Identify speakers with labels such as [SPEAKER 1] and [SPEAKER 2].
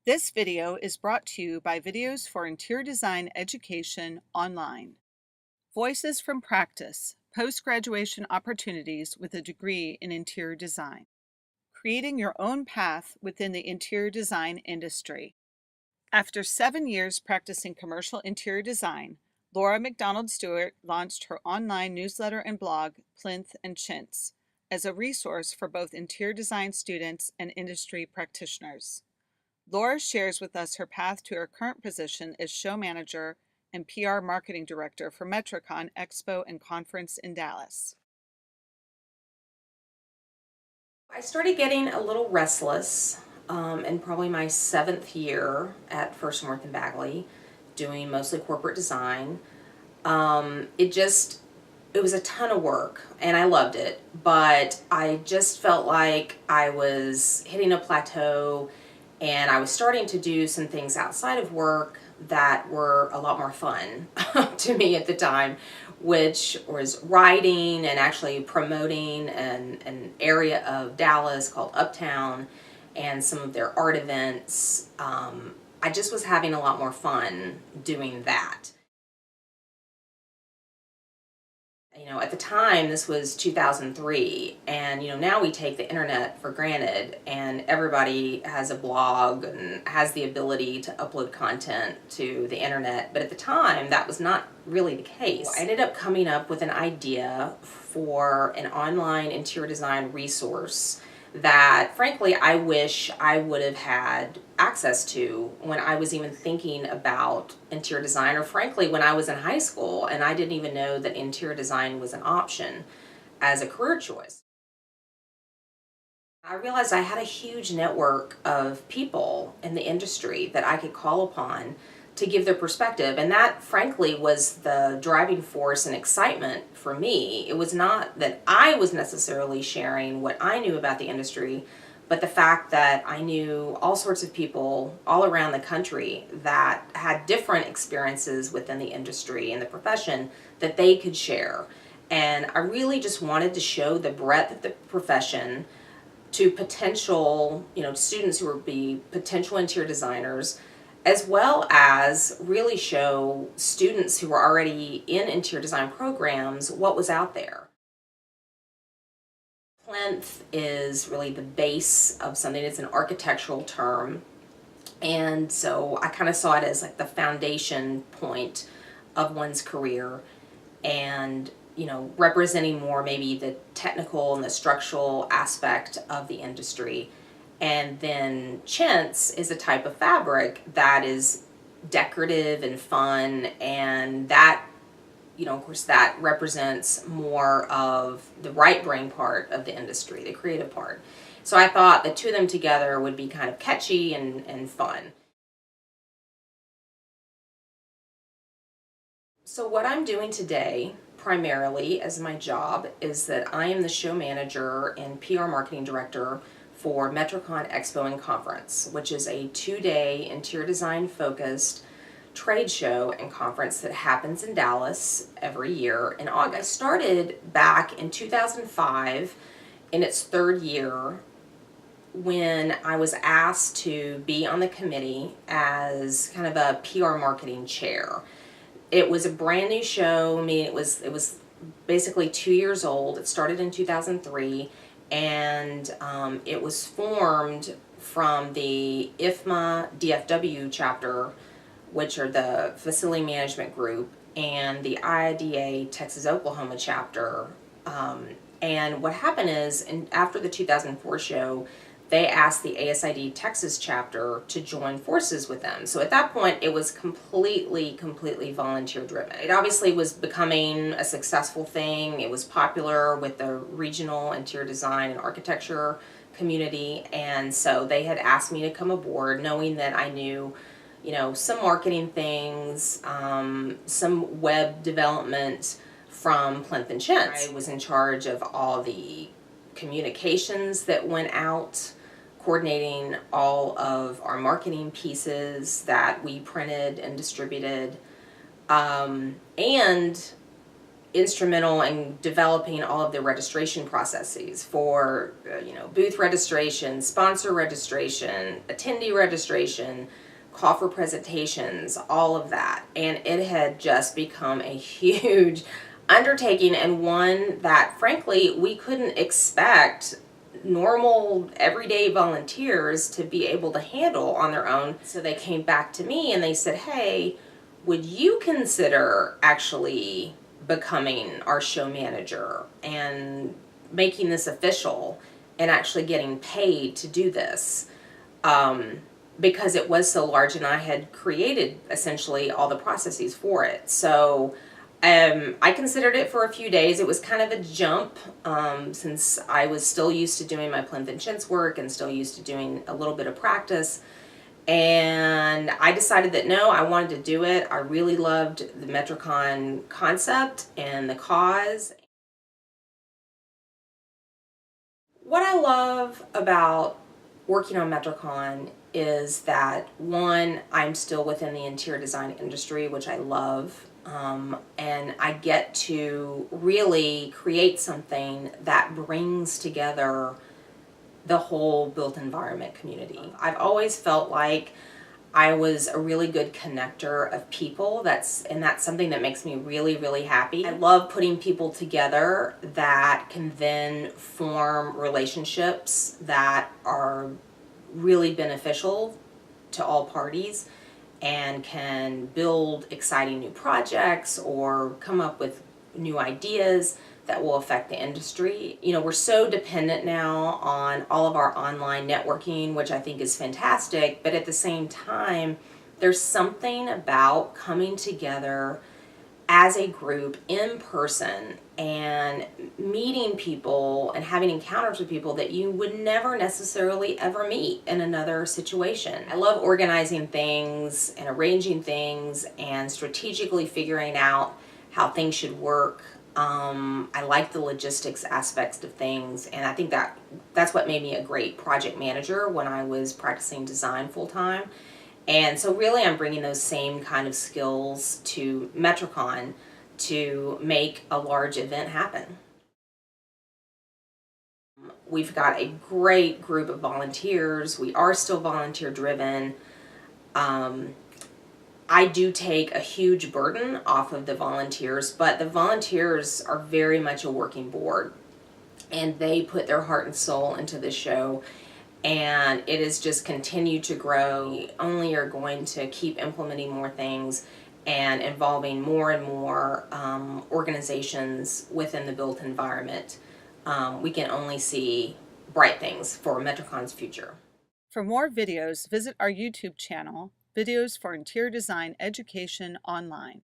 [SPEAKER 1] This video is brought to you by Videos for Interior Design Education Online. Voices from Practice, Post-Graduation Opportunities with a Degree in Interior Design. Creating your own path within the interior design industry. After 7 years practicing commercial interior design, Laura McDonald Stewart launched her online newsletter and blog, Plinth Chintz, as a resource for both interior design students and industry practitioners. Laura shares with us her path to her current position as show manager and PR marketing director for Metrocon expo and conference in Dallas.
[SPEAKER 2] I started getting a little restless in probably my 7th year at First North and Bagley, doing mostly corporate design. It was a ton of work and I loved it, but I just felt like I was hitting a plateau and I was starting to do some things outside of work that were a lot more fun to me at the time, which was writing and actually promoting an area of Dallas called Uptown and some of their art events. I just was having a lot more fun doing that. At the time, this was 2003, and now we take the internet for granted, and everybody has a blog and has the ability to upload content to the internet, but at the time, that was not really the case. I ended up coming up with an idea for an online interior design resource that, frankly, I wish I would have had access to when I was even thinking about interior design, or frankly, when I was in high school and I didn't even know that interior design was an option as a career choice. I realized I had a huge network of people in the industry that I could call upon to give their perspective, and that frankly was the driving force and excitement for me. It was not that I was necessarily sharing what I knew about the industry, but the fact that I knew all sorts of people all around the country that had different experiences within the industry and the profession that they could share. And I really just wanted to show the breadth of the profession to potential, students who would be potential interior designers, as well as really show students who were already in interior design programs what was out there. Plinth is really the base of something. It's an architectural term, and so I kind of saw it as like the foundation point of one's career, and representing more maybe the technical and the structural aspect of the industry. And then chintz is a type of fabric that is decorative and fun, and that, of course, that represents more of the right brain part of the industry, the creative part. So I thought the two of them together would be kind of catchy and fun. So what I'm doing today, primarily as my job, is that I am the show manager and PR marketing director for Metrocon Expo and Conference, which is a 2-day interior design focused trade show and conference that happens in Dallas every year in August. I started back in 2005 in its 3rd year when I was asked to be on the committee as kind of a PR marketing chair. It was a brand new show. I mean, it was basically 2 years old. It started in 2003. And it was formed from the IFMA DFW chapter, which are the Facility Management Group, and the IIDA Texas Oklahoma chapter. And what happened is, after the 2004 show, they asked the ASID Texas chapter to join forces with them. So at that point, it was completely volunteer driven. It obviously was becoming a successful thing. It was popular with the regional interior design and architecture community. And so they had asked me to come aboard, knowing that I knew, some marketing things, some web development from Plinth Chintz. I was in charge of all the communications that went out, coordinating all of our marketing pieces that we printed and distributed, and instrumental in developing all of the registration processes for booth registration, sponsor registration, attendee registration, call for presentations, all of that. And it had just become a huge undertaking, and one that frankly we couldn't expect normal everyday volunteers to be able to handle on their own. So they came back to me and they said, hey, would you consider actually becoming our show manager and making this official and actually getting paid to do this? Because it was so large and I had created essentially all the processes for it. So I considered it for a few days. It was kind of a jump since I was still used to doing my Plinth Chintz work and still used to doing a little bit of practice. And I decided that no, I wanted to do it. I really loved the Metrocon concept and the cause. What I love about working on Metrocon is that, one, I'm still within the interior design industry, which I love, and I get to really create something that brings together the whole built environment community. I've always felt like I was a really good connector of people. That's something that makes me really, really happy. I love putting people together that can then form relationships that are really beneficial to all parties and can build exciting new projects or come up with new ideas that will affect the industry. We're so dependent now on all of our online networking, which I think is fantastic, but at the same time, there's something about coming together as a group in person and meeting people and having encounters with people that you would never necessarily ever meet in another situation. I love organizing things and arranging things and strategically figuring out how things should work. I like the logistics aspects of things, and I think that's what made me a great project manager when I was practicing design full-time. And so really I'm bringing those same kind of skills to Metrocon to make a large event happen. We've got a great group of volunteers. We are still volunteer driven. I do take a huge burden off of the volunteers, but the volunteers are very much a working board, and they put their heart and soul into the show, and it has just continued to grow. We only are going to keep implementing more things and involving more and more organizations within the built environment. We can only see bright things for Metrocon's future.
[SPEAKER 1] For more videos, visit our YouTube channel, Videos for Interior Design Education Online.